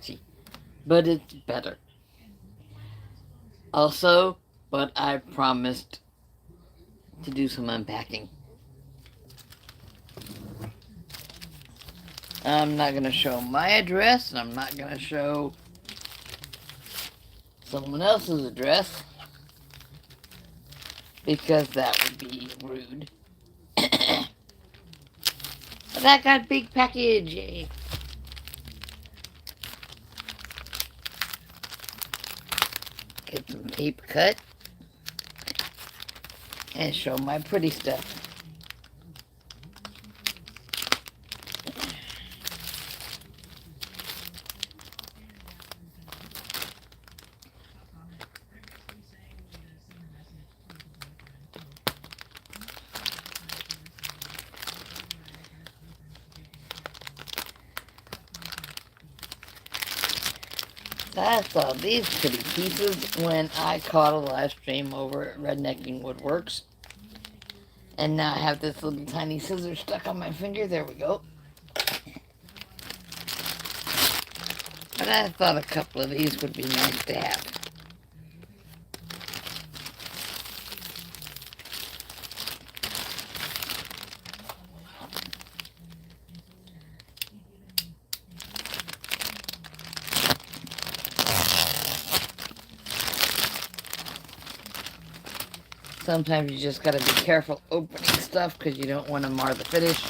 sketchy. But it's better. Also, but I promised to do some unpacking. I'm not going to show my address, and I'm not going to show someone else's address, because that would be rude. But I got a big package, yay. Get some paper cut, and show my pretty stuff. I saw these pretty pieces when I caught a live stream over at Rednecking Woodworks. And now I have this little tiny scissor stuck on my finger. There we go. But I thought a couple of these would be nice to have. Sometimes you just gotta be careful opening stuff because you don't want to mar the finish.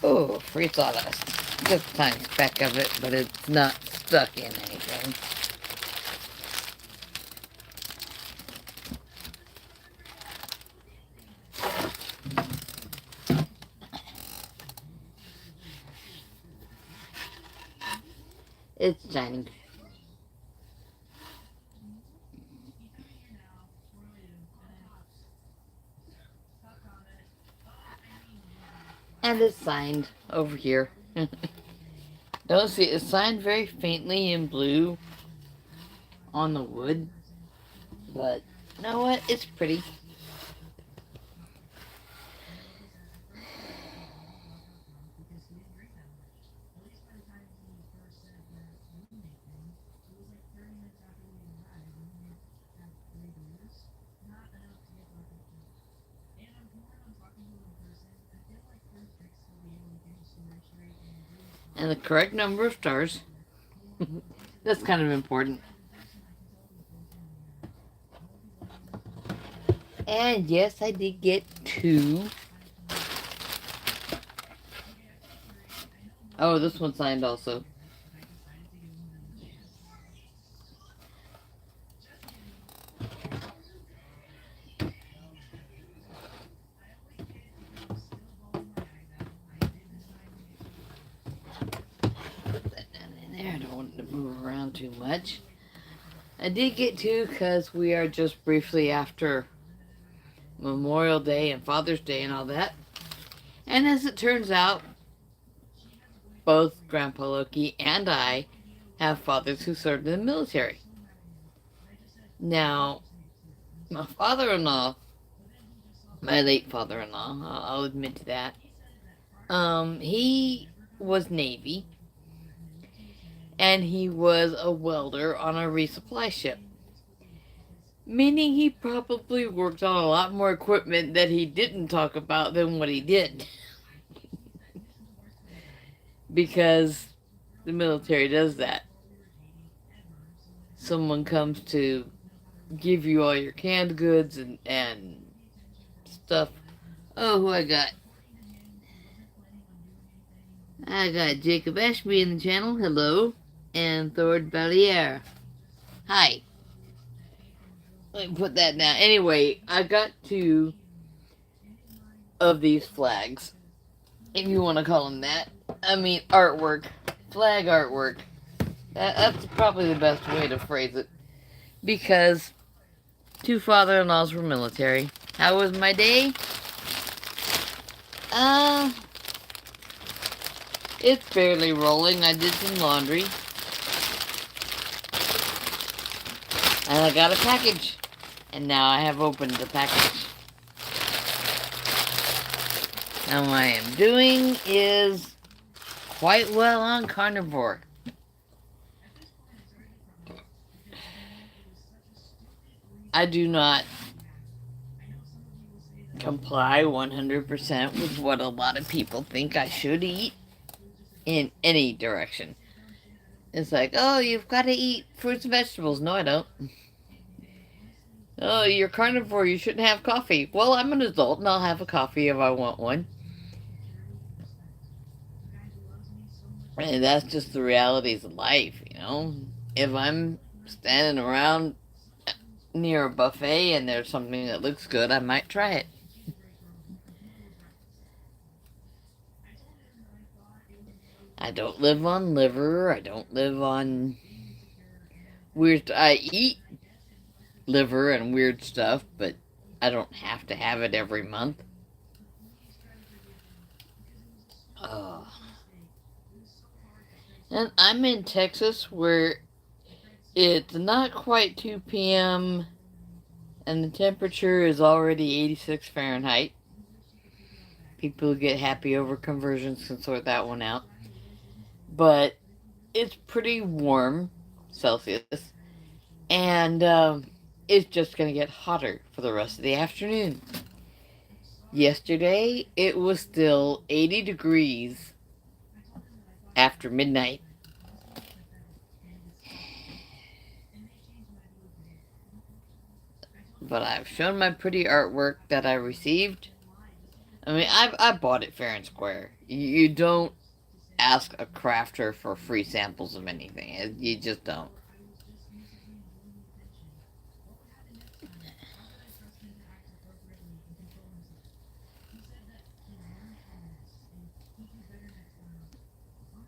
Oh, free sawdust. Just a tiny speck of it, but it's not stuck in anything. It's shining. And it's signed over here. Don't see it's signed very faintly in blue on the wood. But you know what? It's pretty. And the correct number of stars. That's kind of important. And yes, I did get 2. Oh, this one's signed also. I don't want to move around too much. I did get 2 because we are just briefly after Memorial Day and Father's Day and all that. And as it turns out, both Grandpa Loki and I have fathers who served in the military. Now, my father-in-law, my late father-in-law, I'll admit to that, he was Navy. And he was a welder on a resupply ship. Meaning he probably worked on a lot more equipment that he didn't talk about than what he did. Because the military does that. Someone comes to give you all your canned goods and stuff. Oh, who I got? I got Jacob Ashby in the channel. Hello. And Thord Ballier. Hi. Let me put that down. Anyway, I got 2 of these flags. If you want to call them that. I mean, artwork. Flag artwork. That's probably the best way to phrase it. Because 2 father-in-laws were military. How was my day? It's barely rolling. I did some laundry. And I got a package. And now I have opened the package. Now what I am doing is quite well on carnivore. I do not comply 100% with what a lot of people think I should eat in any direction. It's like, oh, you've got to eat fruits and vegetables. No, I don't. Oh, you're carnivore, you shouldn't have coffee. Well, I'm an adult and I'll have a coffee if I want one. And that's just the realities of life, you know? If I'm standing around near a buffet and there's something that looks good, I might try it. I don't live on liver. I don't live on weird. I eat liver and weird stuff, but I don't have to have it every month. And I'm in Texas where it's not quite 2 p.m. and the temperature is already 86 Fahrenheit. People who get happy over conversions can sort that one out. But it's pretty warm, Celsius, and it's just going to get hotter for the rest of the afternoon. Yesterday, it was still 80 degrees after midnight. But I've shown my pretty artwork that I received. I mean, I bought it fair and square. You don't ask a crafter for free samples of anything. You just don't.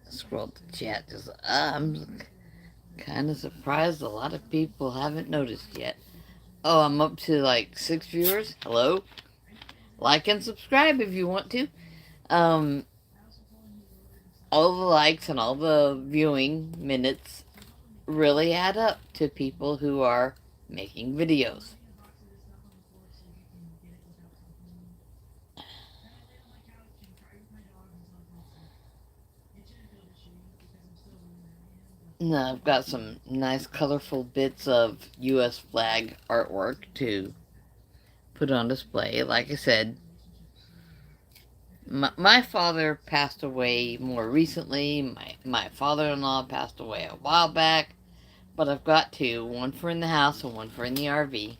Scroll the chat. I'm kind of surprised a lot of people haven't noticed yet. Oh, I'm up to like 6 viewers. Hello. Like and subscribe if you want to. All the likes and all the viewing minutes really add up to people who are making videos. Now I've got some nice colorful bits of US flag artwork to put on display. Like I said, my father passed away more recently. My father-in-law passed away a while back. But I've got two. One for in the house and one for in the RV.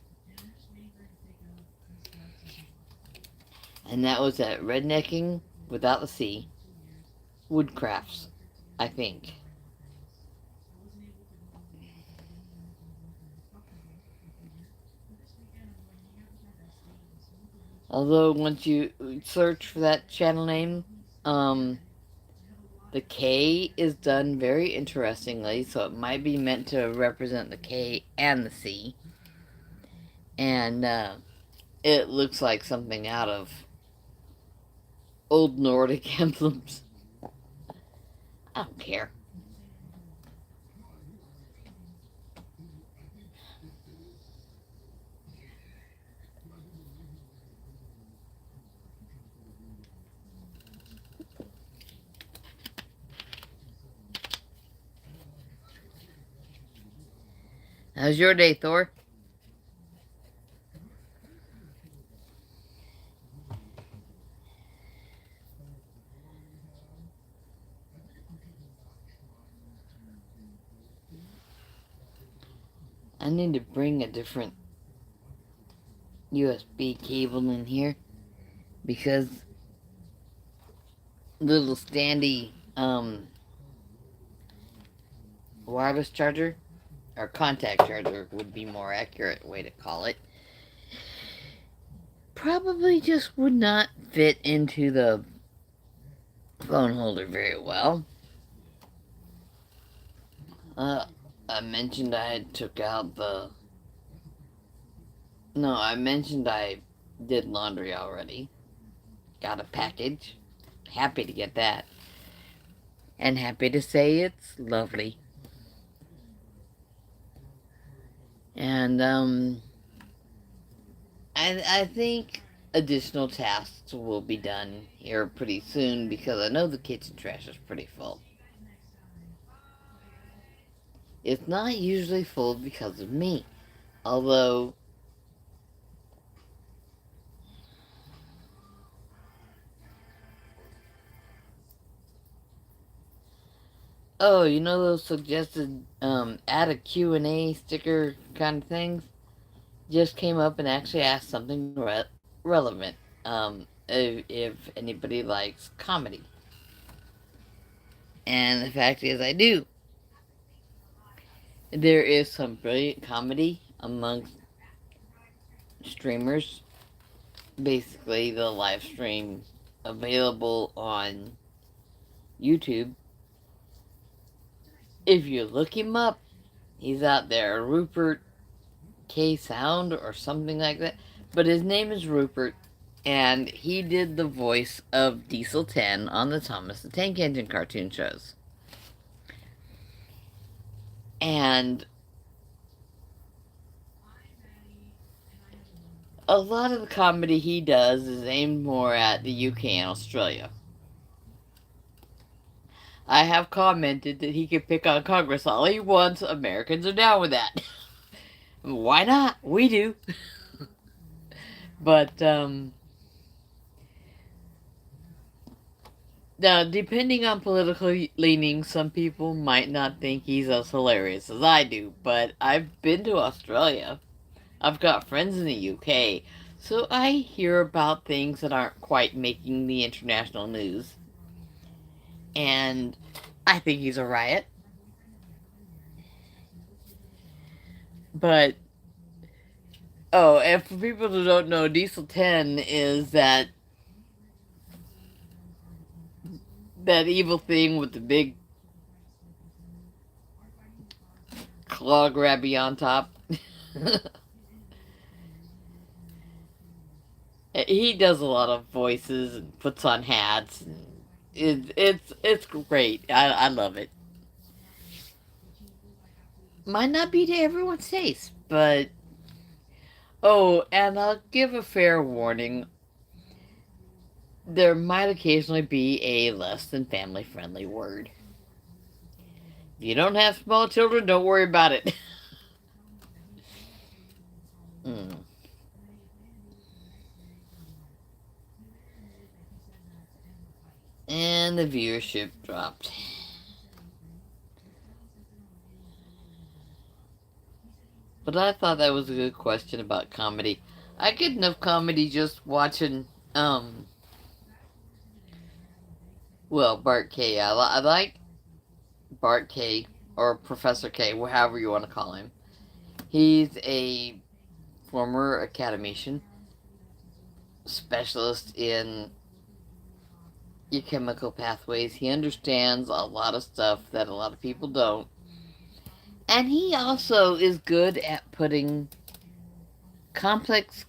And that was at Rednecking Without the C. Woodcrafts, I think. Although once you search for that channel name, the K is done very interestingly, so it might be meant to represent the K and the C. And it looks like something out of old Nordic emblems. I don't care. How's your day, Thor? I need to bring a different USB cable in here because little standy wireless charger or contact charger would be more accurate way to call it, probably just would not fit into the phone holder very well. I mentioned I had took out the... No, I mentioned I did laundry already. Got a package. Happy to get that. And happy to say it's lovely. And, I think additional tasks will be done here pretty soon because I know the kitchen trash is pretty full. It's not usually full because of me, although oh, you know those suggested add a Q&A sticker kind of things? Just came up and actually asked something relevant. If anybody likes comedy. And the fact is, I do. There is some brilliant comedy amongst streamers. Basically, the live stream available on YouTube. If you look him up, he's out there. Rupert K. Sound or something like that. But his name is Rupert, and he did the voice of Diesel 10 on the Thomas the Tank Engine cartoon shows. And a lot of the comedy he does is aimed more at the UK and Australia. I have commented that he can pick on Congress all he wants. Americans are down with that. Why not? We do. But, now, depending on political leaning, some people might not think he's as hilarious as I do, but I've been to Australia. I've got friends in the UK, so I hear about things that aren't quite making the international news. And I think he's a riot. But, oh, and for people who don't know, Diesel 10 is that evil thing with the big claw grabby on top. He does a lot of voices and puts on hats. And it's great. I love it. Might not be to everyone's taste, but oh, and I'll give a fair warning. There might occasionally be a less than family friendly word. If you don't have small children, don't worry about it. Mm. And the viewership dropped. But I thought that was a good question about comedy. I get enough comedy just watching, well, Bart K. I like Bart K. or Professor K, however you want to call him. He's a former academician, specialist in your chemical pathways. He understands a lot of stuff that a lot of people don't. And he also is good at putting complex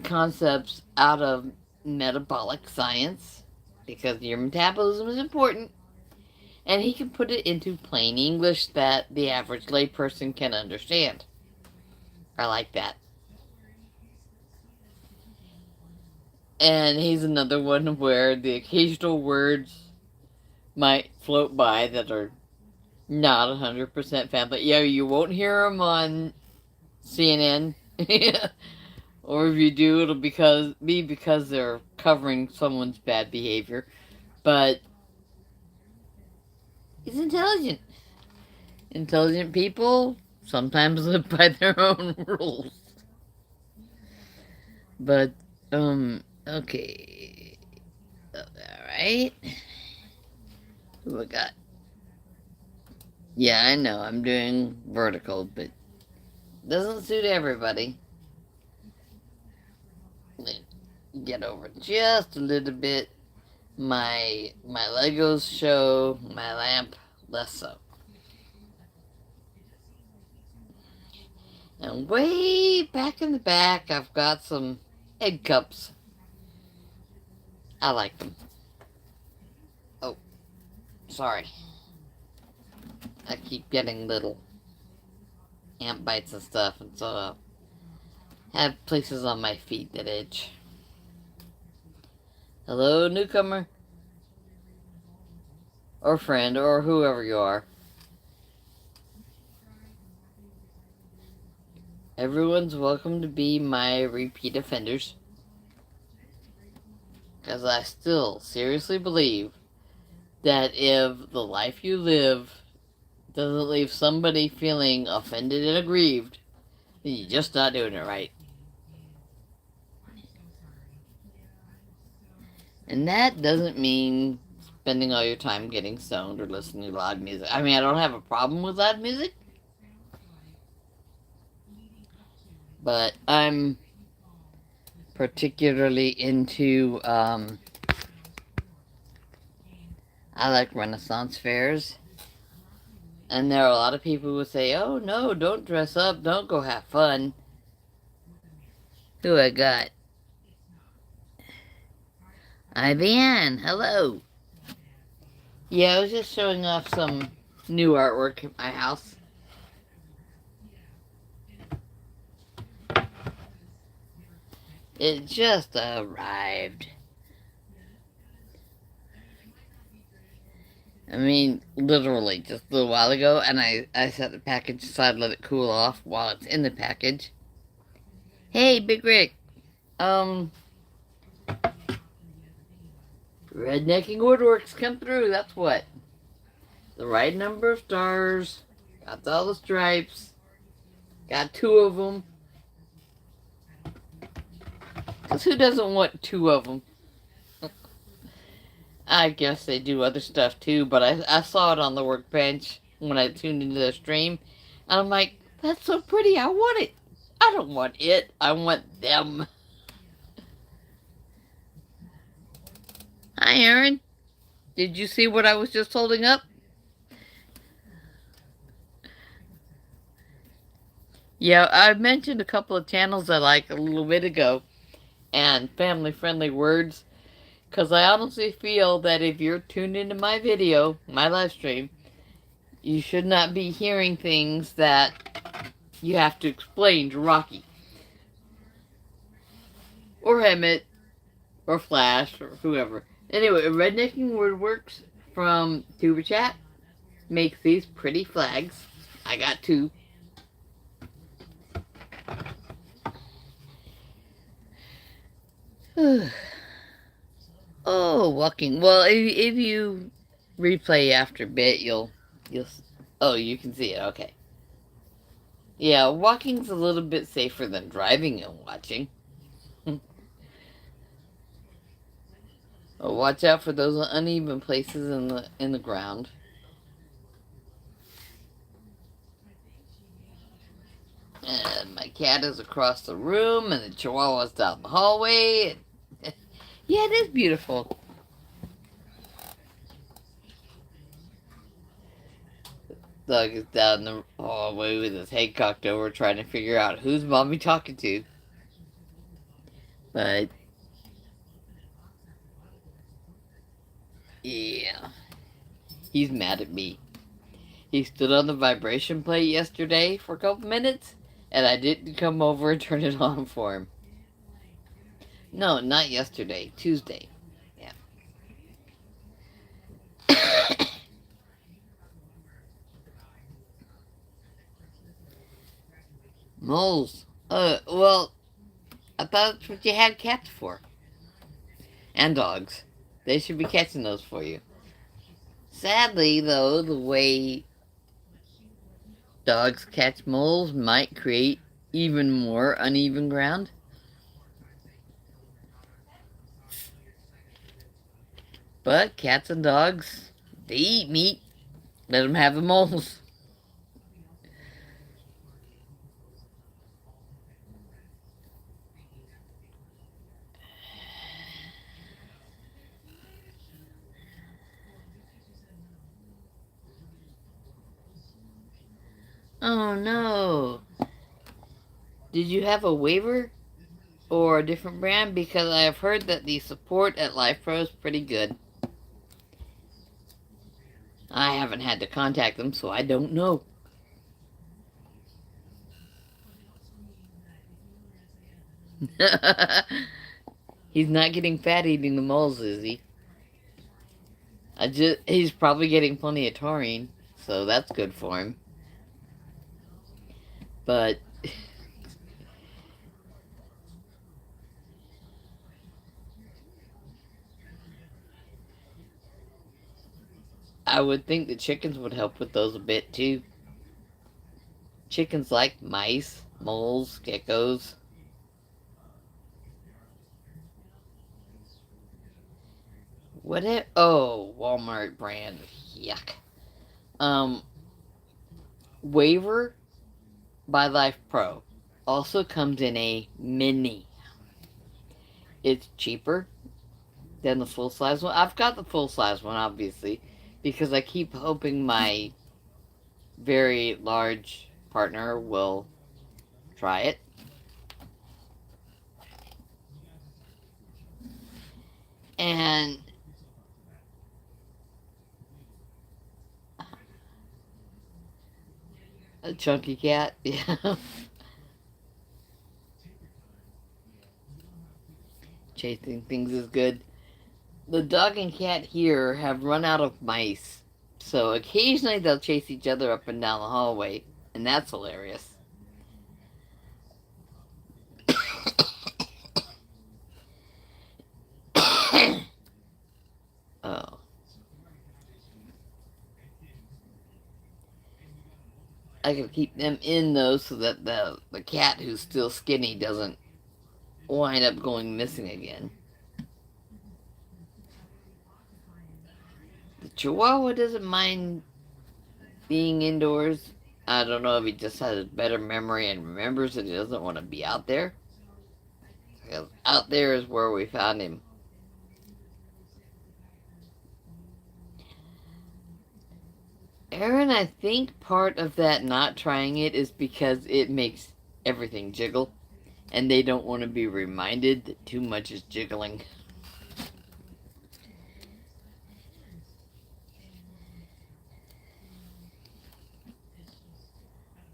concepts out of metabolic science because your metabolism is important. And he can put it into plain English that the average layperson can understand. I like that. And he's another one where the occasional words might float by that are not 100% family. Yeah, you won't hear them on CNN. Or if you do, it'll be because they're covering someone's bad behavior. But he's intelligent. Intelligent people sometimes live by their own rules. But, okay. Alright. Who I got? Yeah, I know, I'm doing vertical, but doesn't suit everybody. Get over just a little bit. My Legos show, my lamp, less so. And way back in the back, I've got some egg cups. I like them. Oh, sorry. I keep getting little ant bites and stuff, and so have places on my feet that itch. Hello, newcomer. Or friend, or whoever you are. Everyone's welcome to be my repeat offenders. Because I still seriously believe that if the life you live doesn't leave somebody feeling offended and aggrieved, then you're just not doing it right. And that doesn't mean spending all your time getting stoned or listening to loud music. I mean, I don't have a problem with loud music, but I'm particularly into, I like Renaissance fairs. And there are a lot of people who say, oh no, don't dress up, don't go have fun. Who I got? IBN, hello. Yeah, I was just showing off some new artwork at my house. It just arrived. I mean, literally, just a little while ago, and I set the package aside, let it cool off while it's in the package. Hey, Big Rick. Rednecking Woodworks come through, that's what. The right number of stars. Got all the stripes. Got 2 of them. Because who doesn't want 2 of them? I guess they do other stuff too, but I saw it on the workbench when I tuned into the stream. And I'm like, that's so pretty, I want it. I don't want it, I want them. Hi, Aaron. Did you see what I was just holding up? Yeah, I mentioned a couple of channels I like a little bit ago, and family-friendly words, because I honestly feel that if you're tuned into my video, my live stream, you should not be hearing things that you have to explain to Rocky, or Emmett, or Flash, or whoever. Anyway, Rednecking Woodworks from Tuber Chat makes these pretty flags. I got 2. Oh, walking. Well, if you replay after a bit, you'll. Oh, you can see it. Okay. Yeah, walking's a little bit safer than driving and watching. Oh, watch out for those uneven places in the ground. And my cat is across the room, and the chihuahua's down the hallway. Yeah, it is beautiful. Doug is down the hallway with his head cocked over, trying to figure out who's mommy talking to. But yeah, he's mad at me. He stood on the vibration plate yesterday for a couple minutes, and I didn't come over and turn it on for him. No, not yesterday. Tuesday. Yeah. Moles. Well, I thought that's what you had cats for. And dogs. They should be catching those for you. Sadly, though, the way dogs catch moles might create even more uneven ground. But cats and dogs, they eat meat. Let them have the moles. Oh no. Did you have a waiver or a different brand? Because I have heard that the support at LifePro is pretty good. I haven't had to contact them, so I don't know. He's not getting fat eating the moles, is he? He's probably getting plenty of taurine, so that's good for him. But I would think the chickens would help with those a bit too. Chickens like mice, moles, geckos. Oh, Walmart brand. Yuck. Waver by Life Pro also comes in a mini. It's cheaper than the full size one. I've got the full size one, obviously, because I keep hoping my very large partner will try it. And a chunky cat, yeah. Chasing things is good. The dog and cat here have run out of mice, so occasionally they'll chase each other up and down the hallway, and that's hilarious. Oh. I can keep them in though so that the cat who's still skinny doesn't wind up going missing again. The Chihuahua doesn't mind being indoors. I don't know if he just has a better memory and remembers that he doesn't want to be out there. Because out there is where we found him. Aaron, I think part of that not trying it is because it makes everything jiggle. And they don't want to be reminded that too much is jiggling.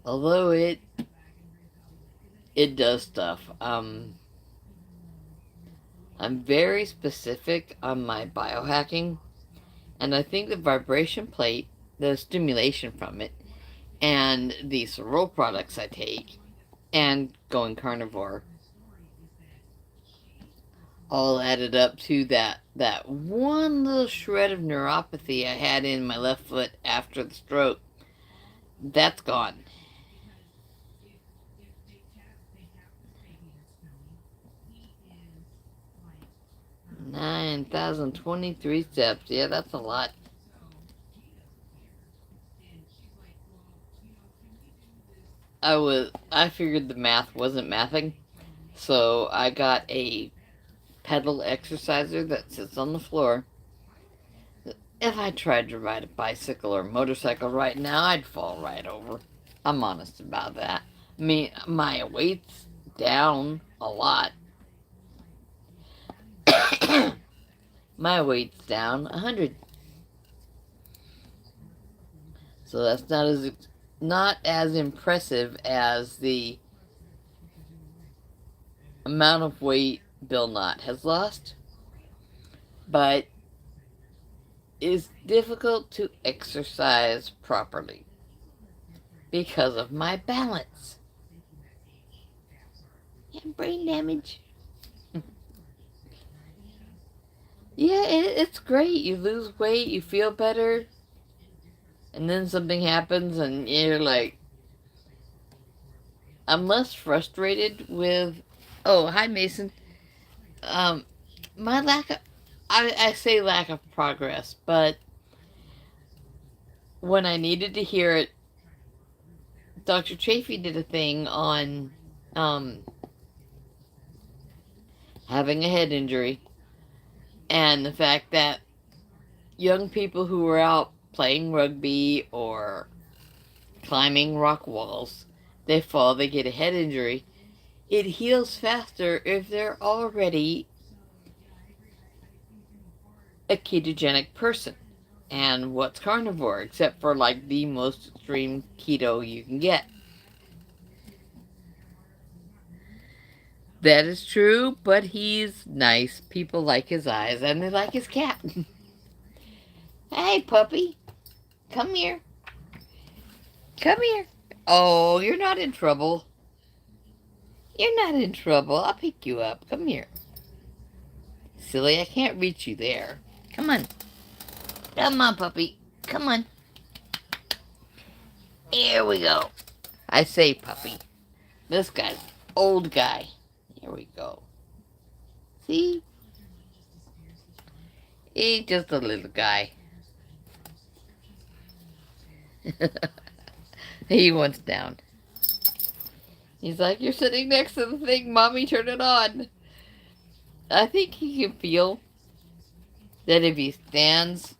Although it does stuff. I'm very specific on my biohacking, and I think the vibration plate, the stimulation from it, and the Sorol products I take, and going carnivore, all added up to that one little shred of neuropathy I had in my left foot after the stroke. That's gone. 9,023 steps. Yeah, that's a lot. I figured the math wasn't mathing, so I got a pedal exerciser that sits on the floor. If I tried to ride a bicycle or motorcycle right now, I'd fall right over. I'm honest about that. I mean, my weight's down a lot. My weight's down 100. So that's not as impressive as the amount of weight Bill Knott has lost, but it's difficult to exercise properly because of my balance. Yeah, brain damage. Yeah, it's great. You lose weight, you feel better, and then something happens and you're like, I'm less frustrated with, oh, hi Mason. My lack of, I say lack of progress, but when I needed to hear it, Dr. Chafee did a thing on having a head injury and the fact that young people who were out playing rugby or climbing rock walls, they fall, they get a head injury. It heals faster if they're already a ketogenic person. And what's carnivore except for like the most extreme keto you can get? That is true, but he's nice. People like his eyes, and they like his cat. Hey, puppy. Come here. Come here. Oh, you're not in trouble. You're not in trouble. I'll pick you up. Come here. Silly, I can't reach you there. Come on. Come on, puppy. Come on. Here we go. I say puppy. This guy's old guy. Here we go. See? He's just a little guy. He wants down. He's like, you're sitting next to the thing, Mommy, turn it on. I think he can feel that if he stands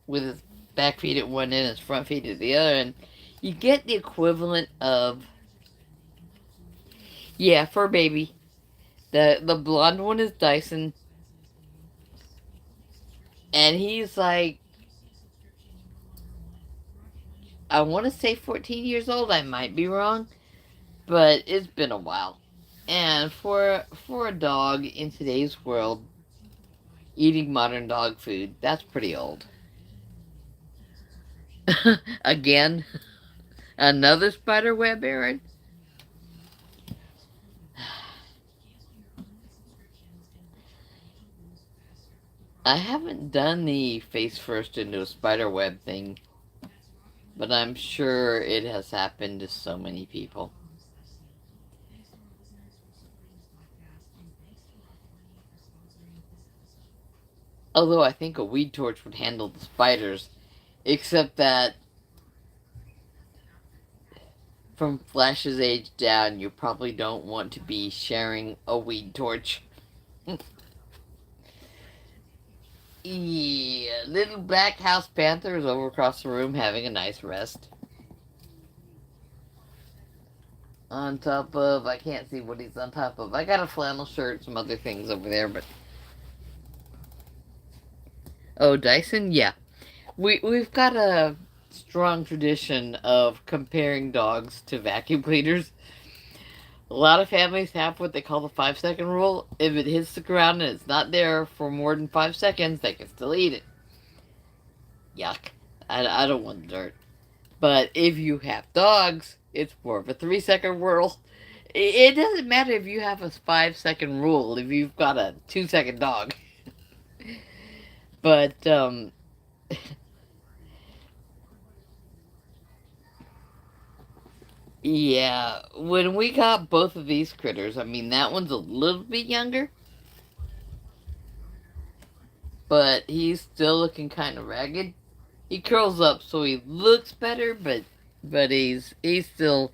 with his back feet at one end, his front feet at the other end, you get the equivalent of, yeah, fur baby. The blonde one is Dyson. And he's like, I want to say 14 years old. I might be wrong. But it's been a while. And for a dog in today's world, eating modern dog food, that's pretty old. Again, another spider web errand? I haven't done the face first into a spider web thing, but I'm sure it has happened to so many people. Although I think a weed torch would handle the spiders, except that from Flash's age down, you probably don't want to be sharing a weed torch. Yeah, little black house panther is over across the room having a nice rest. On top of, I can't see what he's on top of. I got a flannel shirt, some other things over there, but... Oh, Dyson? Yeah. We've got a strong tradition of comparing dogs to vacuum cleaners. A lot of families have what they call the 5-second rule. If it hits the ground and it's not there for more than 5 seconds, they can still eat it. Yuck. I don't want the dirt. But if you have dogs, it's more of a 3-second rule. It doesn't matter if you have a 5-second rule if you've got a 2-second dog. But, yeah, when we got both of these critters, I mean, that one's a little bit younger, but he's still looking kind of ragged. He curls up so he looks better, but he's still...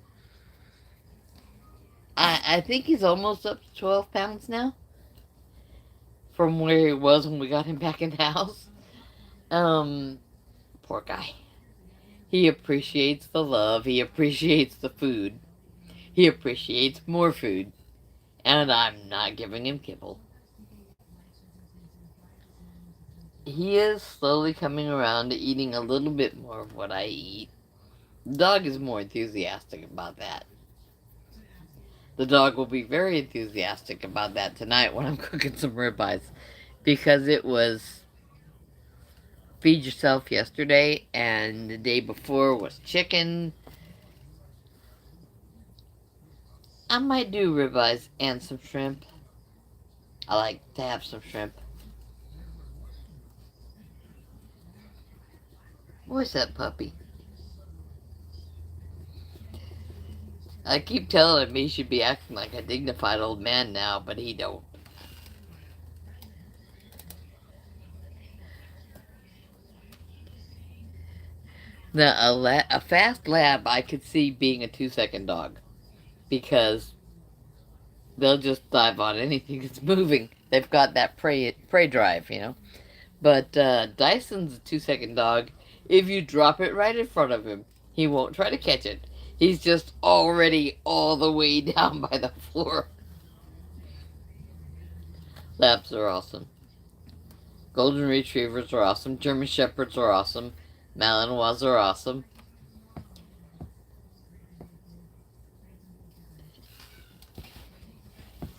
I think he's almost up to 12 pounds now, from where he was when we got him back in the house. Poor guy. He appreciates the love, he appreciates the food, he appreciates more food, and I'm not giving him kibble. He is slowly coming around to eating a little bit more of what I eat. The dog is more enthusiastic about that. The dog will be very enthusiastic about that tonight when I'm cooking some ribeyes, because it was feed yourself yesterday, and the day before was chicken. I might do ribeyes and some shrimp. I like to have some shrimp. Where's that puppy? I keep telling him he should be acting like a dignified old man now, but he don't. Now, a fast lab I could see being a 2-second dog, because they'll just dive on anything that's moving. They've got that prey drive, you know. But Dyson's a 2-second dog. If you drop it right in front of him, he won't try to catch it. He's just already all the way down by the floor. Labs are awesome. Golden Retrievers are awesome. German Shepherds are awesome. Malinois are awesome.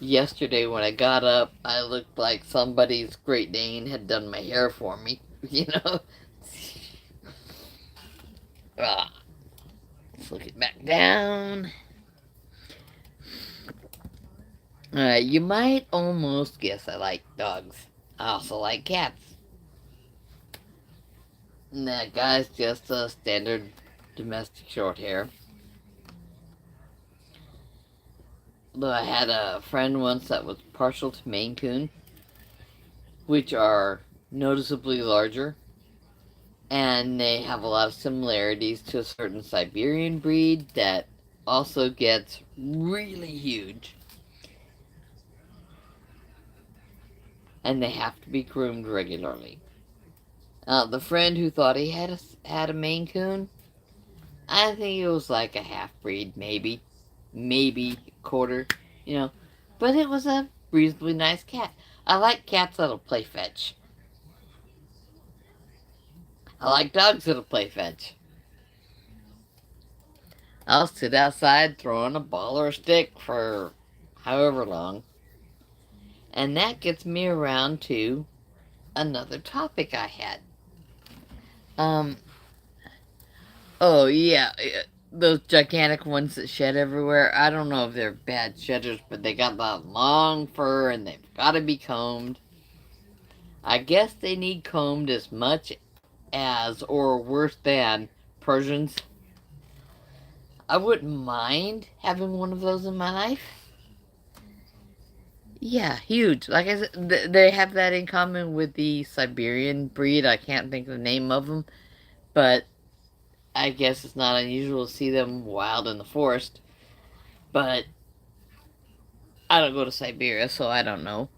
yesterday when I got up, I looked like somebody's Great Dane had done my hair for me, you know? Ah, let's look it back down. You might almost guess I like dogs. I also like cats. And that guy's just a standard domestic short hair. Though I had a friend once that was partial to Maine Coon, which are noticeably larger, and they have a lot of similarities to a certain Siberian breed that also gets really huge. And they have to be groomed regularly. The friend who thought he had a Maine Coon, I think it was like a half-breed, maybe a quarter, you know. But it was a reasonably nice cat. I like cats that'll play fetch. I like dogs that'll play fetch. I'll sit outside throwing a ball or a stick for however long. And that gets me around to another topic I had. Oh yeah, those gigantic ones that shed everywhere. I don't know if they're bad shedders, but they got that long fur and they've got to be combed. I guess they need combed as much as, or worse than, Persians. I wouldn't mind having one of those in my life. Yeah, huge. Like I said, they have that in common with the Siberian breed. I can't think of the name of them, but I guess it's not unusual to see them wild in the forest. But I don't go to Siberia, so I don't know.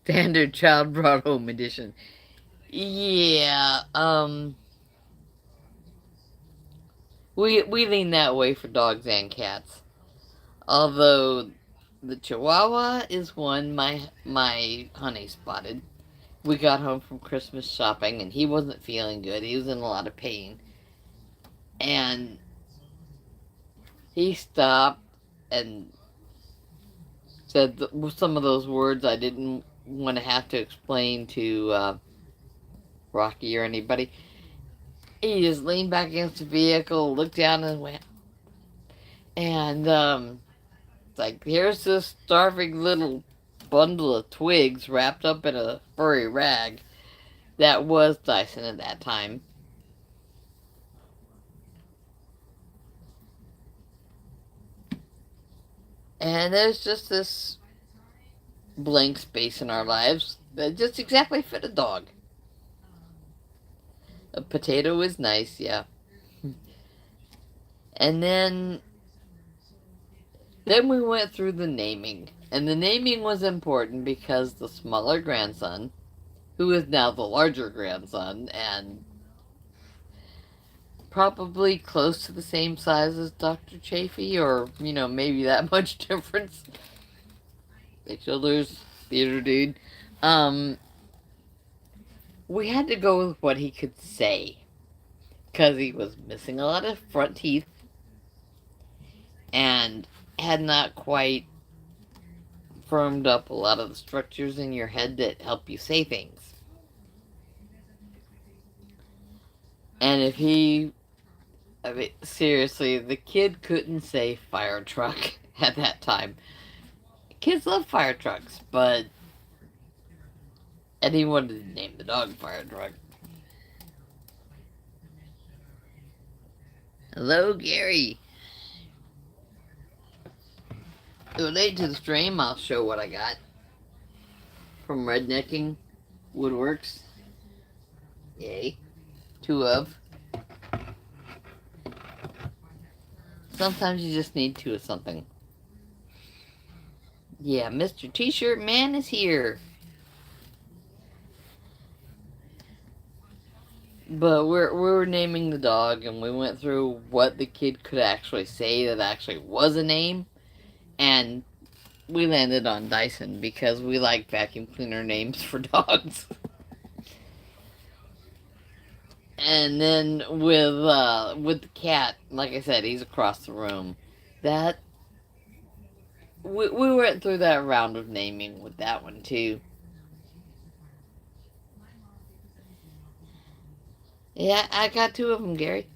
Standard child brought home edition. Yeah, we lean that way for dogs and cats. Although the Chihuahua is one my honey spotted. We got home from Christmas shopping and he wasn't feeling good. He was in a lot of pain. And he stopped and said some of those words I didn't want to have to explain to Rocky or anybody. He just leaned back against the vehicle, looked down and went. And it's like, here's this starving little bundle of twigs wrapped up in a furry rag. That was Dyson at that time. And there's just this blank space in our lives that just exactly fit a dog. A potato is nice, yeah. And then we went through the naming. And the naming was important because the smaller grandson, who is now the larger grandson, and probably close to the same size as Dr. Chafee, or, maybe that much difference. Big shoulders, theater dude. We had to go with what he could say. Because he was missing a lot of front teeth. And had not quite firmed up a lot of the structures in your head that help you say things. And if seriously, the kid couldn't say fire truck at that time. Kids love fire trucks, and he wanted to name the dog Fire Truck. Hello, Gary. Related to the stream, I'll show what I got from Rednecking Woodworks. Yay. 2 of. Sometimes you just need 2 of something. Yeah, Mr. T-Shirt Man is here. But we were naming the dog, and we went through what the kid could actually say that actually was a name. And we landed on Dyson because we like vacuum cleaner names for dogs. And then with the cat, like I said, he's across the room. That we went through that round of naming with that one too. Yeah, I got two of them, Gary.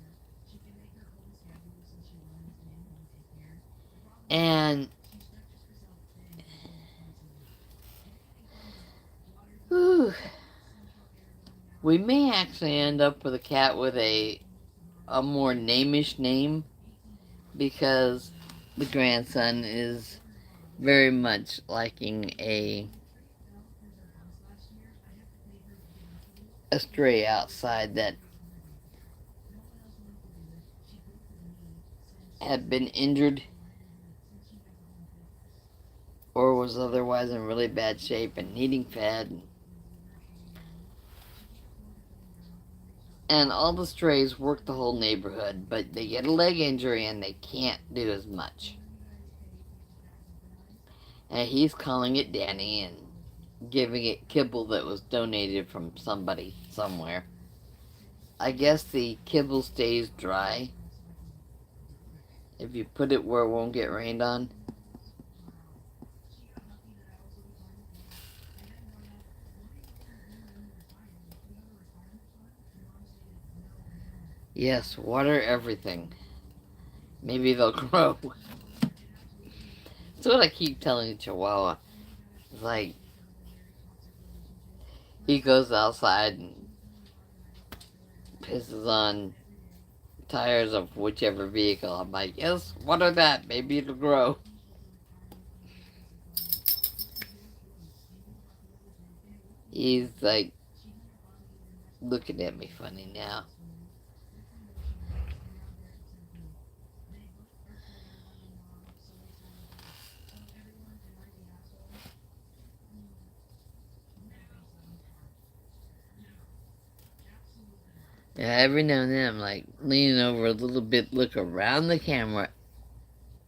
And whew, we may actually end up with a cat with a more namish name because the grandson is very much liking a stray outside that had been injured or was otherwise in really bad shape and needing fed. And all the strays work the whole neighborhood, but they get a leg injury and they can't do as much. And he's calling it Danny and giving it kibble that was donated from somebody somewhere. I guess the kibble stays dry if you put it where it won't get rained on. Yes, water everything. Maybe they'll grow. That's what I keep telling Chihuahua. It's like, he goes outside and pisses on tires of whichever vehicle. I'm like, yes, water that. Maybe it'll grow. He's like looking at me funny now. Yeah, every now and then I'm like leaning over a little bit, look around the camera,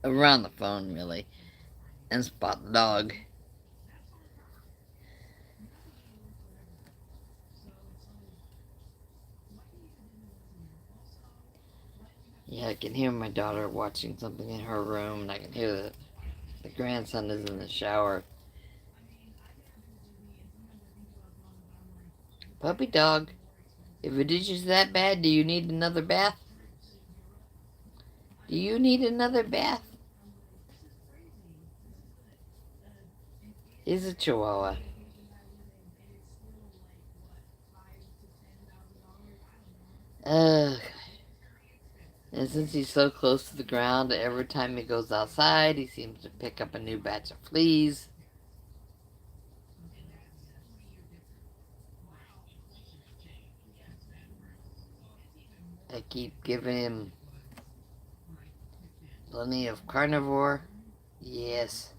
around the phone really, and spot the dog. Yeah, I can hear my daughter watching something in her room, and I can hear that the grandson is in the shower. Puppy dog, if it itches that bad, do you need another bath? Do you need another bath? He's a Chihuahua. Ugh. And since he's so close to the ground, every time he goes outside, he seems to pick up a new batch of fleas. I keep giving him plenty of carnivore. Yes.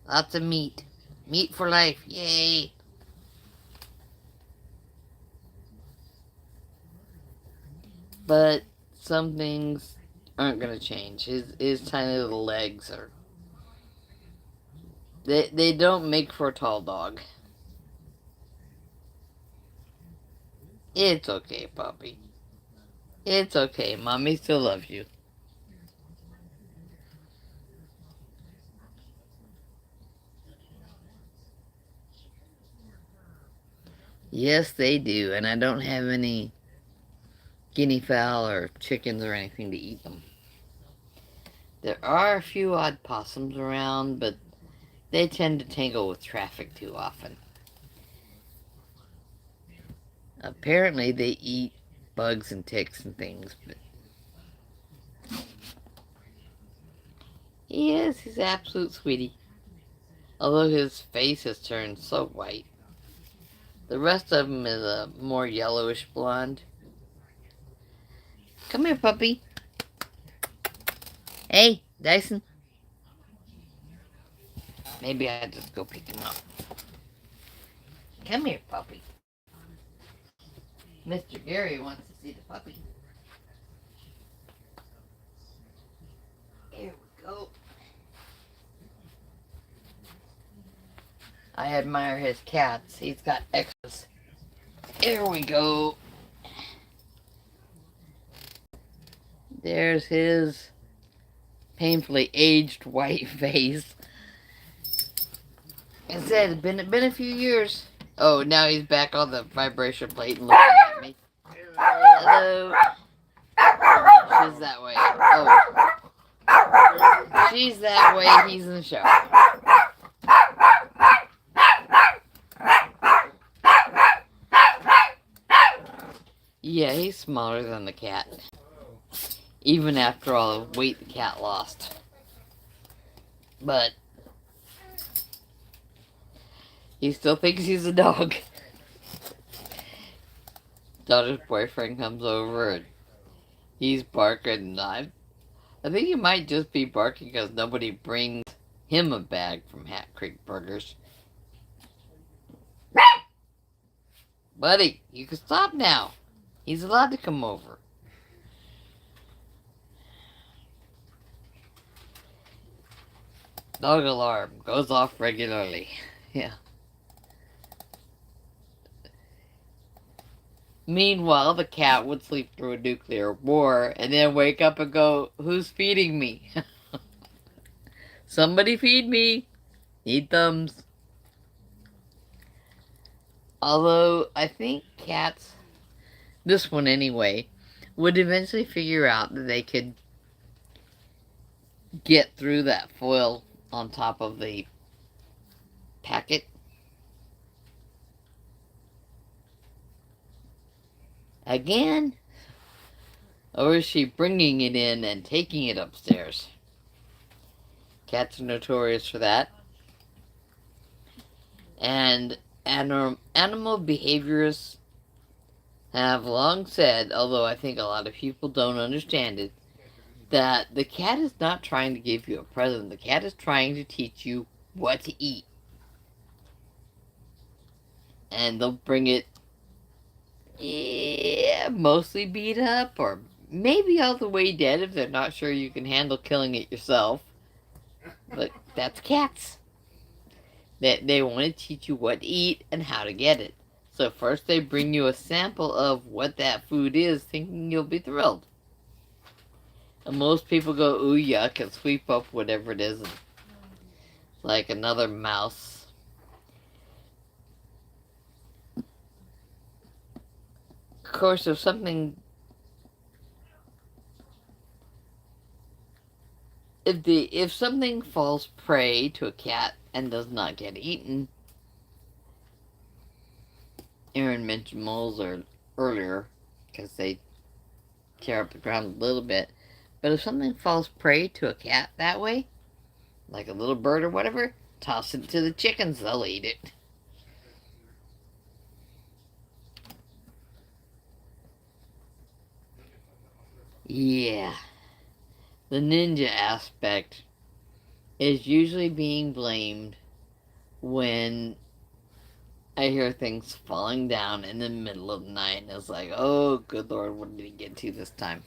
Lots of meat. Meat for life. Yay. But some things aren't going to change. His tiny little legs are... They don't make for a tall dog. It's okay, puppy. It's okay. Mommy still loves you. Yes, they do. And I don't have any guinea fowl or chickens or anything to eat them. There are a few odd possums around, but they tend to tangle with traffic too often. Apparently they eat bugs and ticks and things, but he's an absolute sweetie. Although his face has turned so white. The rest of him is a more yellowish blonde. Come here, puppy. Hey, Dyson. Maybe I just go pick him up. Come here, puppy. Mr. Gary wants to see the puppy. Here we go. I admire his cats. He's got extras. Here we go. There's his painfully aged white face I said, it's been a few years. Oh, now he's back on the vibration plate and looking at me. Hello. She's that way. Oh. She's that way. He's in the shower. Yeah, he's smaller than the cat. Even after all the weight the cat lost. But he still thinks he's a dog. Daughter's boyfriend comes over and he's barking. I think he might just be barking because nobody brings him a bag from Hat Creek Burgers. Buddy, you can stop now. He's allowed to come over. Dog alarm goes off regularly. Yeah. Meanwhile, the cat would sleep through a nuclear war and then wake up and go, "Who's feeding me?" Somebody feed me. Need thumbs. Although, I think cats, this one anyway, would eventually figure out that they could get through that foil on top of the packet. Again? Or is she bringing it in and taking it upstairs? Cats are notorious for that. And animal behaviorists have long said, although I think a lot of people don't understand it, that the cat is not trying to give you a present. The cat is trying to teach you what to eat. And they'll bring it, mostly beat up, or maybe all the way dead if they're not sure you can handle killing it yourself. But that's cats. They want to teach you what to eat and how to get it. So first they bring you a sample of what that food is, thinking you'll be thrilled. And most people go, "Ooh, yuck," and sweep up whatever it is, and like another mouse. Of course, if something... If something falls prey to a cat and does not get eaten, Aaron mentioned moles earlier because they tear up the ground a little bit. But if something falls prey to a cat that way, like a little bird or whatever, toss it to the chickens, they'll eat it. Yeah. The ninja aspect is usually being blamed when I hear things falling down in the middle of the night, and it's like, oh, good Lord, what did he get to this time?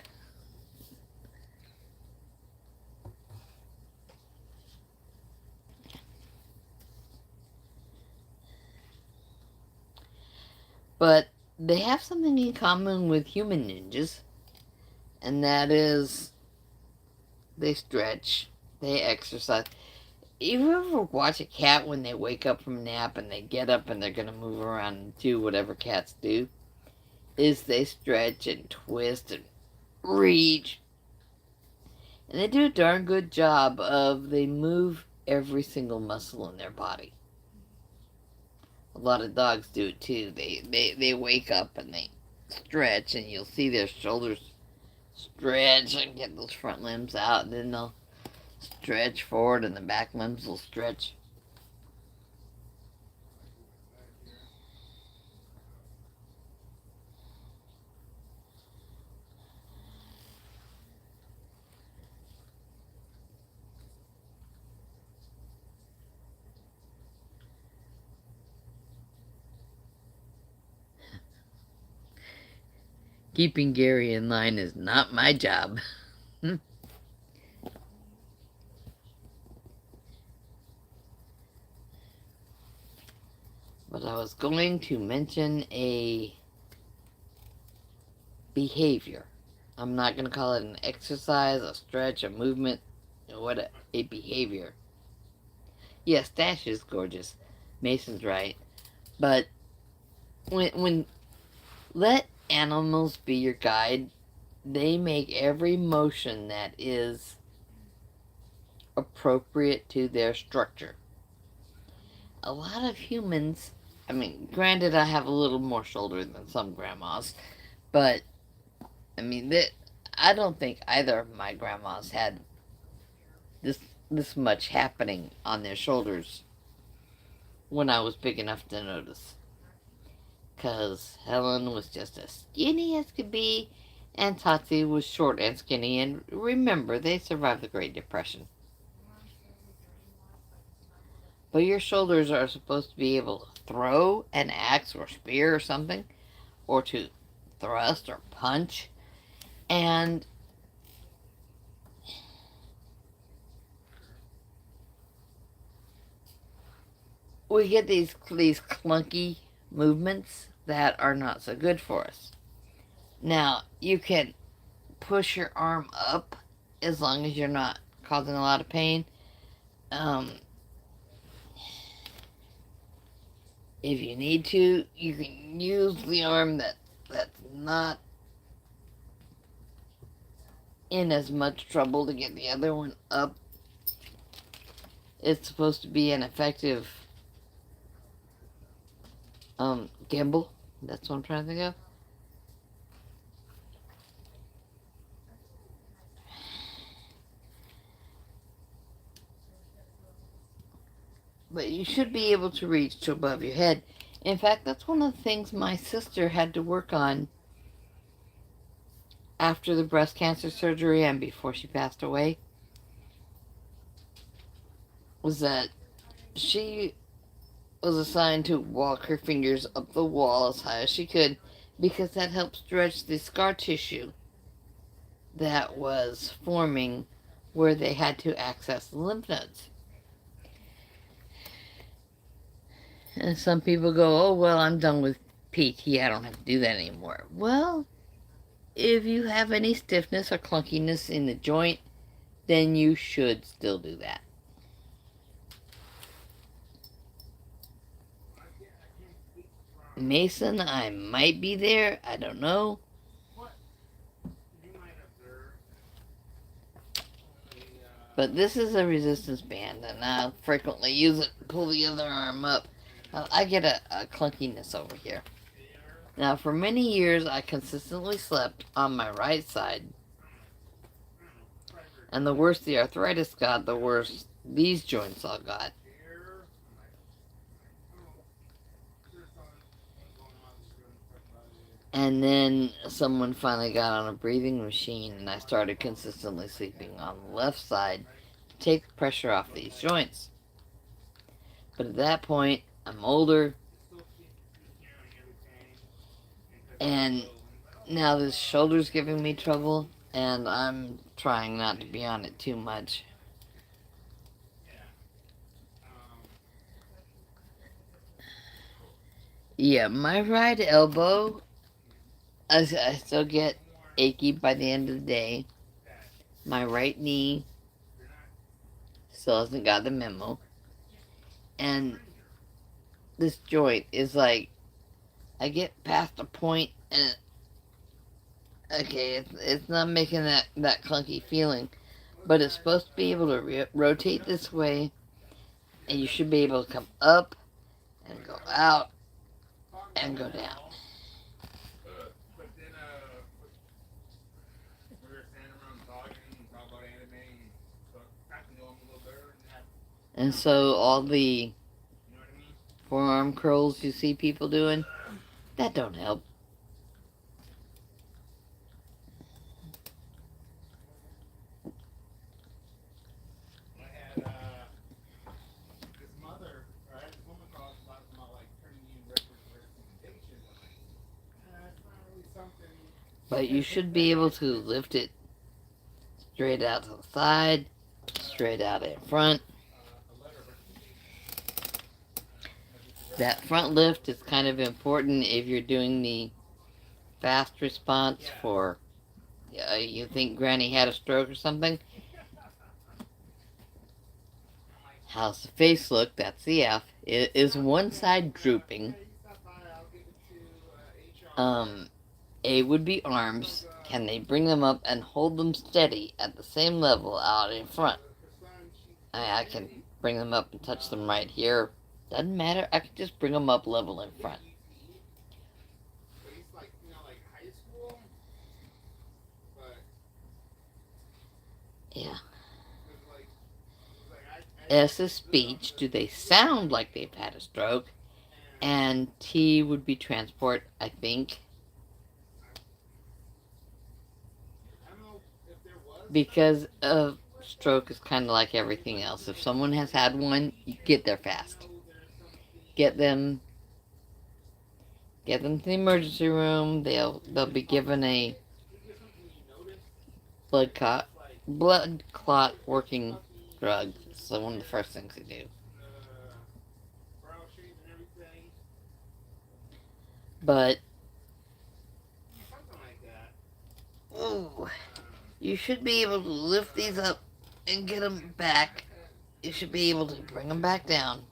But they have something in common with human ninjas, and that is they stretch, they exercise. You ever watch a cat when they wake up from a nap and they get up and they're going to move around and do whatever cats do? Is they stretch and twist and reach. And they do a darn good job of, they move every single muscle in their body. A lot of dogs do it too. They wake up and they stretch, and you'll see their shoulders stretch and get those front limbs out, and then they'll stretch forward and the back limbs will stretch. Keeping Gary in line is not my job. But I was going to mention a behavior. I'm not going to call it an exercise, a stretch, a movement, what a behavior. Yes, Dash is gorgeous. Mason's right. But when let animals be your guide, they make every motion that is appropriate to their structure. A lot of humans, I mean, granted, I have a little more shoulder than some grandmas, but I mean, I don't think either of my grandmas had this much happening on their shoulders when I was big enough to notice. Because Helen was just as skinny as could be, and Totsie was short and skinny, and remember, they survived the Great Depression. But your shoulders are supposed to be able to throw an axe or spear or something, or to thrust or punch, and we get these clunky movements that are not so good for us. Now, you can push your arm up as long as you're not causing a lot of pain. If you need to, you can use the arm that's not in as much trouble to get the other one up. It's supposed to be an effective gimbal. That's what I'm trying to think of. But you should be able to reach to above your head. In fact, that's one of the things my sister had to work on after the breast cancer surgery and before she passed away, was that she was assigned to walk her fingers up the wall as high as she could, because that helped stretch the scar tissue that was forming where they had to access the lymph nodes. And some people go, oh, well, I'm done with PT. I don't have to do that anymore. Well, if you have any stiffness or clunkiness in the joint, then you should still do that. Mason, I might be there. I don't know. But this is a resistance band, and I'll frequently use it, pull the other arm up. I get a clunkiness over here. Now, for many years, I consistently slept on my right side. And the worse the arthritis got, the worse these joints all got. And then someone finally got on a breathing machine, and I started consistently sleeping on the left side to take the pressure off these joints. But at that point, I'm older, and now this shoulder's giving me trouble, and I'm trying not to be on it too much. Yeah, my right elbow, I still get achy by the end of the day. My right knee still hasn't got the memo. And this joint is like, I get past a point and okay, it's not making that clunky feeling, but it's supposed to be able to rotate this way, and you should be able to come up and go out and go down. And so all the forearm curls you see people doing, that don't help. But you should be able to lift it straight out to the side, straight out in front. That front lift is kind of important if you're doing the fast response for, you think Granny had a stroke or something. how's the face look? That's the F. Is one side drooping? A would be arms. Can they bring them up and hold them steady at the same level out in front? I can bring them up and touch them right here. Doesn't matter. I can just bring them up level in front. Yeah. S is speech. Do they sound like they've had a stroke? And T would be transport, I think. Because a stroke is kind of like everything else. If someone has had one, you get there fast. Get them to the emergency room. They'll be given a blood clot working drug. So one of the first things they do. But ooh, you should be able to lift these up and get them back. You should be able to bring them back down.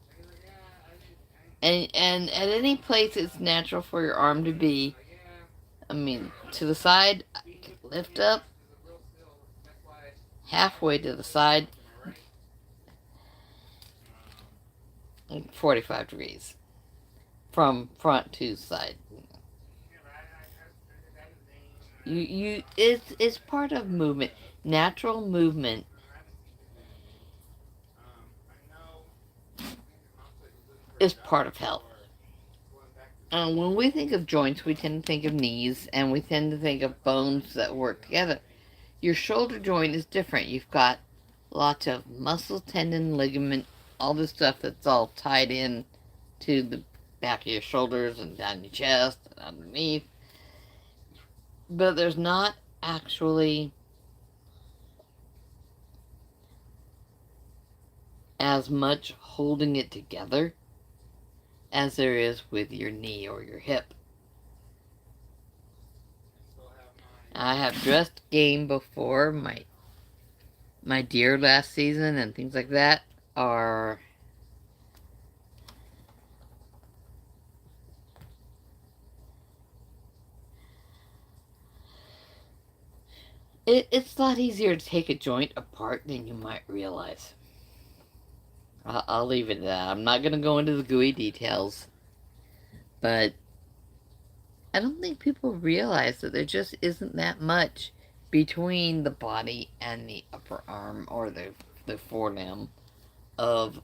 And at any place it's natural for your arm to be, I mean, to the side, lift up, halfway to the side, 45 degrees from front to side. It's part of movement. Natural movement is part of health. When we think of joints, we tend to think of knees, and we tend to think of bones that work together. Your shoulder joint is different. You've got lots of muscle, tendon, ligament, all this stuff that's all tied in to the back of your shoulders and down your chest and underneath. But there's not actually as much holding it together as there is with your knee or your hip. I have dressed game before. My deer last season and things like that are it's a lot easier to take a joint apart than you might realize. I'll leave it at that. I'm not going to go into the gooey details, but I don't think people realize that there just isn't that much between the body and the upper arm or the forelimb of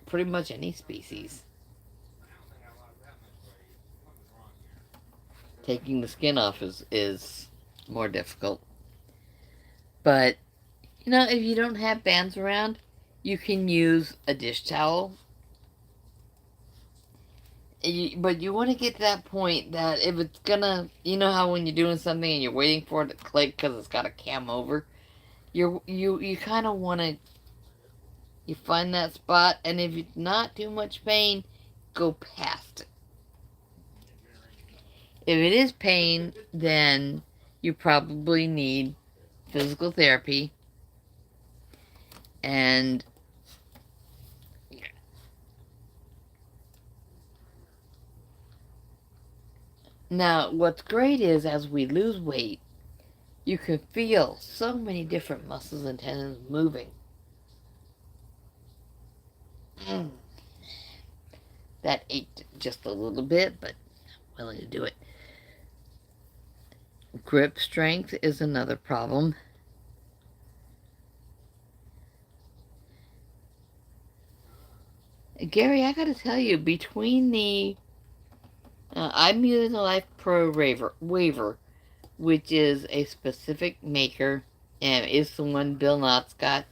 pretty much any species. Taking the skin off is more difficult. But, if you don't have bands around, you can use a dish towel. But you want to get to that point that if it's gonna, how when you're doing something and you're waiting for it to click because it's got a cam over, you kind of want to, you find that spot, and if it's not too much pain, go past it. If it is pain, then you probably need physical therapy. And now, what's great is as we lose weight, you can feel so many different muscles and tendons moving. That ached just a little bit, but I'm willing to do it. Grip strength is another problem. Gary, I gotta tell you, between the I'm using the Life Pro Waver, which is a specific maker, and is the one Bill Knott's got.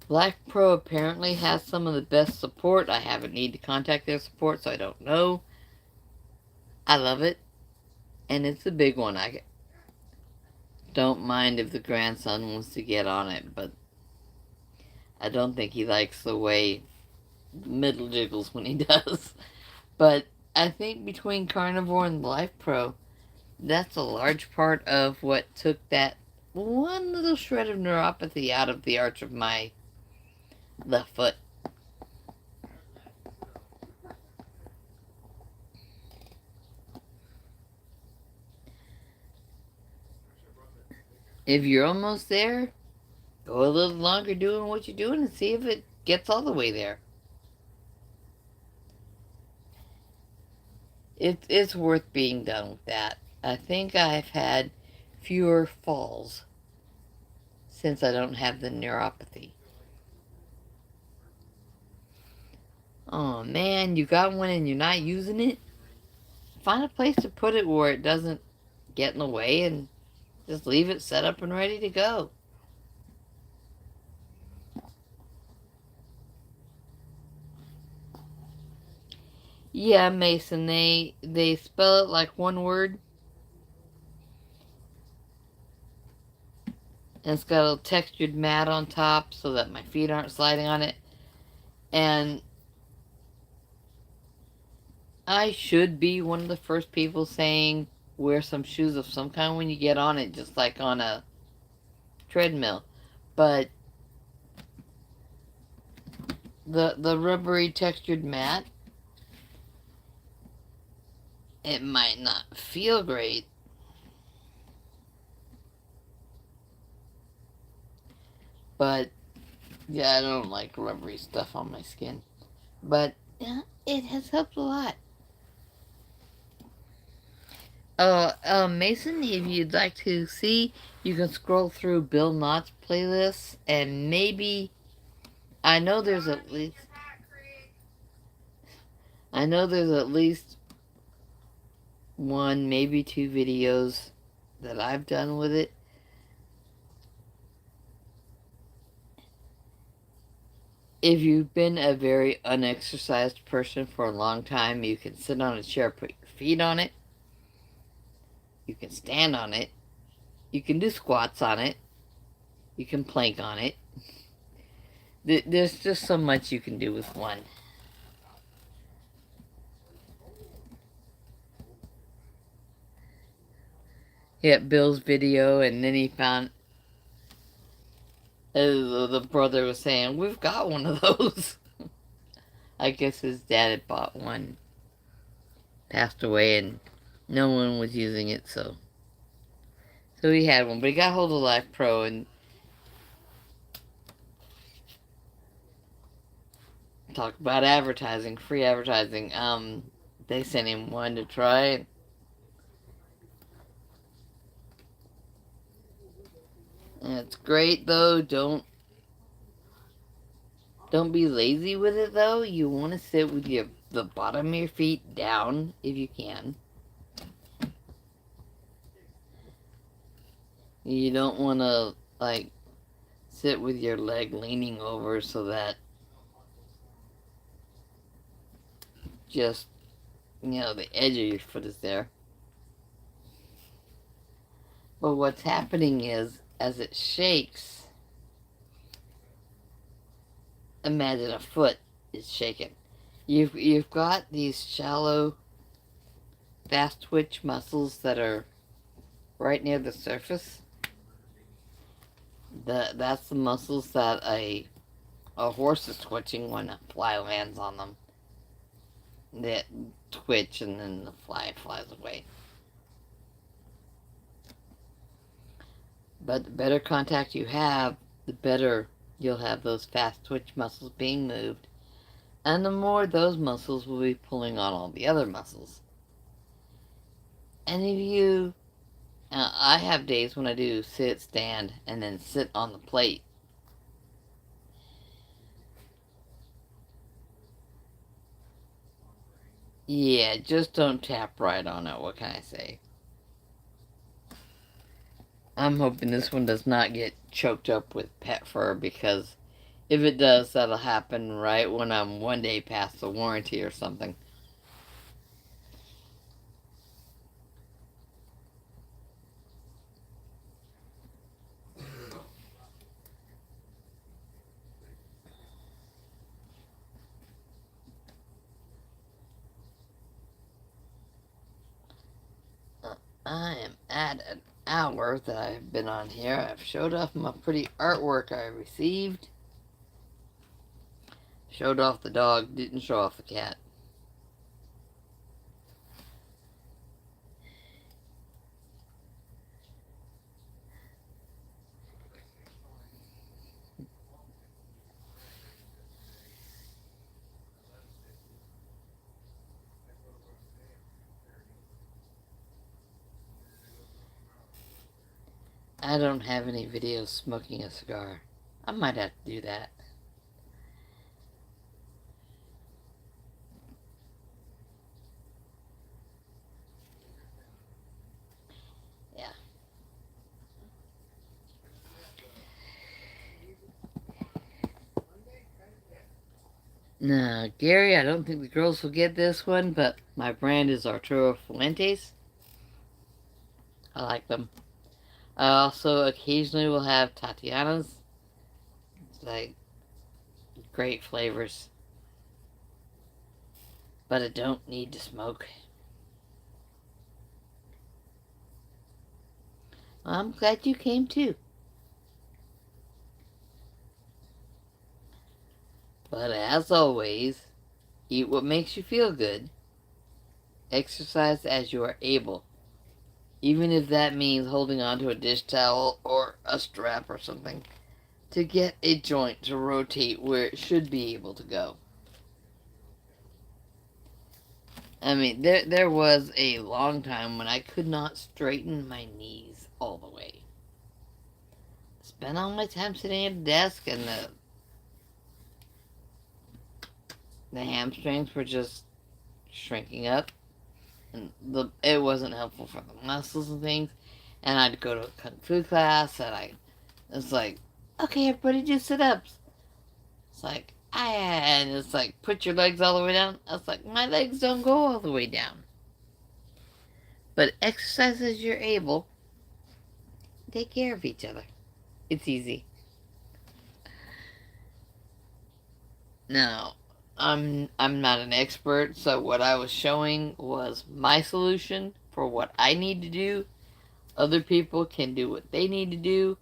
Life Pro apparently has some of the best support. I haven't needed to contact their support, so I don't know. I love it, and it's a big one. I don't mind if the grandson wants to get on it, but I don't think he likes the way middle jiggles when he does. But I think between Carnivore and Life Pro, that's a large part of what took that one little shred of neuropathy out of the arch of my left foot. If you're almost there, go a little longer doing what you're doing and see if it gets all the way there. It's worth being done with that. I think I've had fewer falls since I don't have the neuropathy. Oh man, you got one and you're not using it? Find a place to put it where it doesn't get in the way and just leave it set up and ready to go. Yeah, Mason, they spell it like one word. And it's got a textured mat on top so that my feet aren't sliding on it. And I should be one of the first people saying wear some shoes of some kind when you get on it, just like on a treadmill. But the rubbery textured mat, it might not feel great. But yeah, I don't like rubbery stuff on my skin. But yeah, it has helped a lot. Mason, if you'd like to see, you can scroll through Bill Knott's playlists, and maybe I know there's at least one, maybe two videos that I've done with it. If you've been a very unexercised person for a long time, you can sit on a chair, put your feet on it. You can stand on it. You can do squats on it. You can plank on it. There's just so much you can do with one. He had Bill's video, and then he found the brother was saying, "We've got one of those." I guess his dad had bought one, passed away, and no one was using it, so he had one. But he got hold of Life Pro, and talk about advertising, free advertising. They sent him one to try. And it's great though. Don't be lazy with it though. You want to sit with the bottom of your feet down if you can. You don't want to like sit with your leg leaning over so that just, the edge of your foot is there. But what's happening is, as it shakes, imagine a foot is shaking. You've got these shallow, fast twitch muscles that are right near the surface. That's the muscles that a horse is twitching when a fly lands on them. That twitch and then the fly flies away. But the better contact you have, the better you'll have those fast twitch muscles being moved. And the more those muscles will be pulling on all the other muscles. And if you... I have days when I do sit, stand, and then sit on the plate. Yeah, just don't tap right on it. What can I say? I'm hoping this one does not get choked up with pet fur, because if it does, that'll happen right when I'm one day past the warranty or something. I am at an hour that I've been on here, I've showed off my pretty artwork I received. Showed off the dog, didn't show off the cat. I don't have any videos smoking a cigar. I might have to do that. Yeah. Now, Gary, I don't think the girls will get this one, but my brand is Arturo Fuentes. I like them. I also occasionally will have Tatiana's. It's like great flavors. But I don't need to smoke. I'm glad you came too. But as always, eat what makes you feel good. Exercise as you are able. Even if that means holding onto a dish towel or a strap or something to get a joint to rotate where it should be able to go. I mean, there was a long time when I could not straighten my knees all the way. Spent all my time sitting at a desk, and the hamstrings were just shrinking up, and it wasn't helpful for the muscles and things. And I'd go to a kung fu class, and it's like, okay, everybody do sit-ups. It's like, and it's like, put your legs all the way down. I was like, my legs don't go all the way down. But exercise as you're able. Take care of each other. It's easy. Now, I'm not an expert, so what I was showing was my solution for what I need to do. Other people can do what they need to do.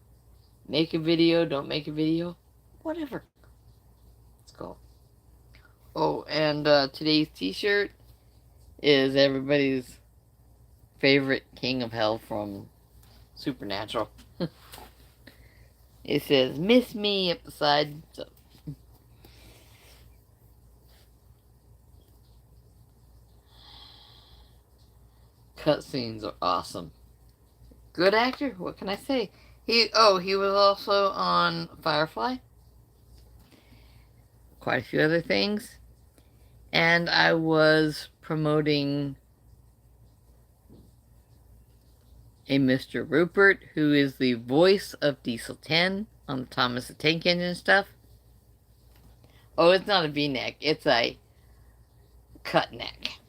Make a video, don't make a video. Whatever. Let's go. Oh, and today's t-shirt is everybody's favorite King of Hell from Supernatural. It says, "Miss me" up the side. So. Cutscenes are awesome. Good actor, what can I say? He was also on Firefly. Quite a few other things. And I was promoting a Mr. Rupert, who is the voice of Diesel 10 on the Thomas the Tank Engine stuff. Oh, it's not a V-neck, it's a cut neck.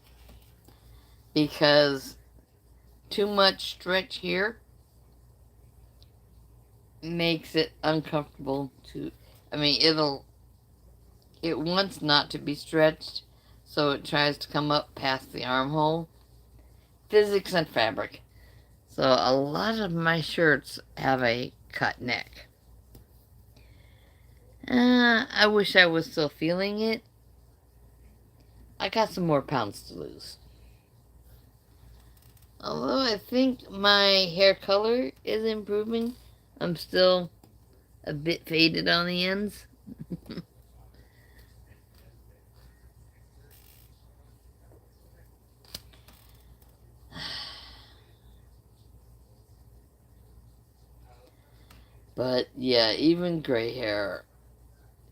Because too much stretch here makes it uncomfortable to, I mean, it wants not to be stretched, so it tries to come up past the armhole. Physics and fabric. So a lot of my shirts have a cut neck. I wish I was still feeling it. I got some more pounds to lose. Although I think my hair color is improving, I'm still a bit faded on the ends. But yeah, even gray hair,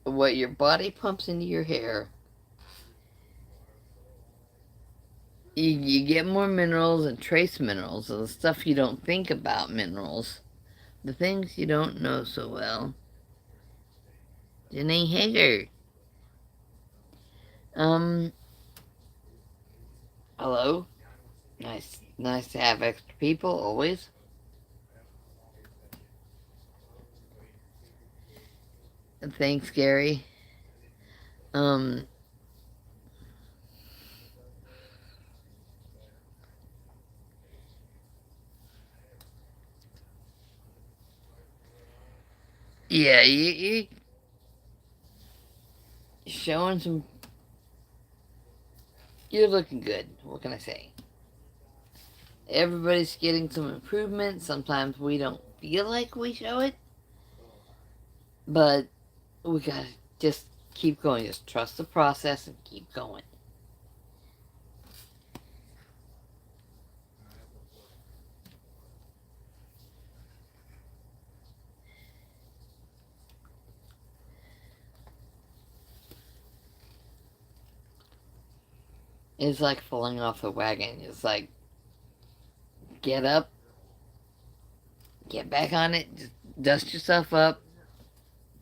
what your body pumps into your hair, you get more minerals and trace minerals, and the stuff you don't think about minerals, the things you don't know so well. Jenny Hager. Hello. Nice to have extra people, always. Thanks, Gary. Yeah, you showing some. You're looking good. What can I say? Everybody's getting some improvement. Sometimes we don't feel like we show it, but we gotta just keep going. Just trust the process and keep going. It's like falling off the wagon. It's like get up, get back on it, just dust yourself up,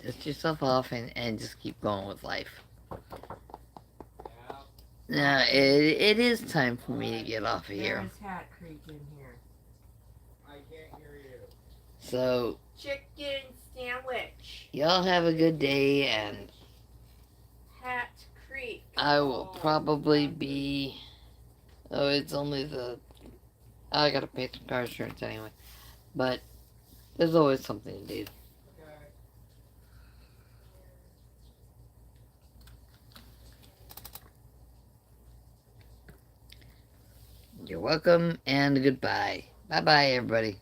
dust yourself off, and just keep going with life. Now, it is time for me to get off of here. There's Hat Creek in here. I can't hear you. So, Chicken sandwich. y'all have a good day, and Hat Creek. I will probably be. Oh, it's only the. I gotta pay some car insurance anyway. But there's always something to do. Okay. You're welcome, and goodbye. Bye bye, everybody.